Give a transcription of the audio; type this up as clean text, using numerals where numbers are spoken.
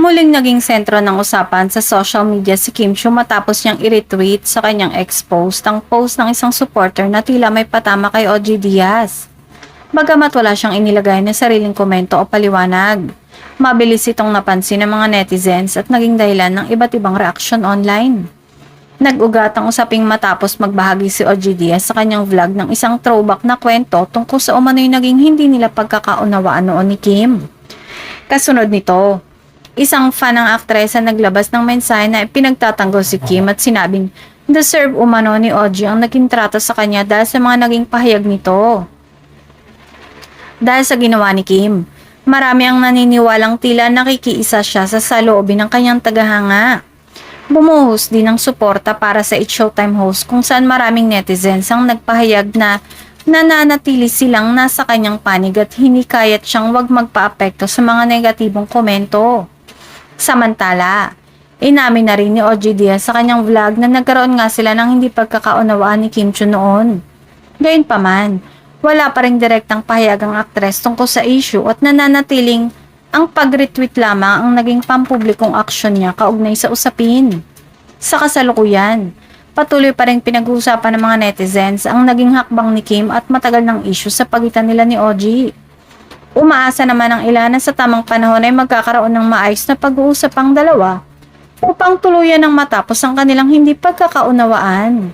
Muling naging sentro ng usapan sa social media si Kim Chiu matapos niyang i-retweet sa kanyang ex-post ang post ng isang supporter na tila may patama kay OG Diaz. Bagamat wala siyang inilagay na sariling komento o paliwanag, mabilis itong napansin ng mga netizens at naging dahilan ng iba't ibang reaksyon online. Nag-ugat ang usaping matapos magbahagi si OG Diaz sa kanyang vlog ng isang throwback na kwento tungkol sa umano'y naging hindi nila pagkakaunawaan noon ni Kim. Kasunod nito, isang fan ng aktresa naglabas ng mensahe na pinagtatanggol si Kim at sinabing deserve umano ni OG ang naging trato sa kanya dahil sa mga naging pahayag nito. Dahil sa ginawa ni Kim, marami ang naniniwalang tila nakikiisa siya sa saloobin ng kanyang tagahanga. Bumuhos din ng suporta para sa It's Showtime host kung saan maraming netizens ang nagpahayag na nananatili silang nasa kanyang panig at hinikayat siyang wag magpaapekto sa mga negatibong komento. Samantala, inamin na rin ni OG Diaz sa kanyang vlog na nagkaroon nga sila ng hindi pagkakaunawaan ni Kim Chiu noon. Gayunpaman, wala pa ring direktang pahayag ang aktres tungkol sa issue at nananatiling ang pag-retweet lamang ang naging pampublikong aksyon niya kaugnay sa usapin. Sa kasalukuyan, patuloy pa rin pinag-uusapan ng mga netizens ang naging hakbang ni Kim at matagal ng issue sa pagitan nila ni OG. Umaasa naman ang ilan na sa tamang panahon ay magkakaroon ng maayos na pag-uusap ang dalawa upang tuluyan ng matapos ang kanilang hindi pagkakaunawaan.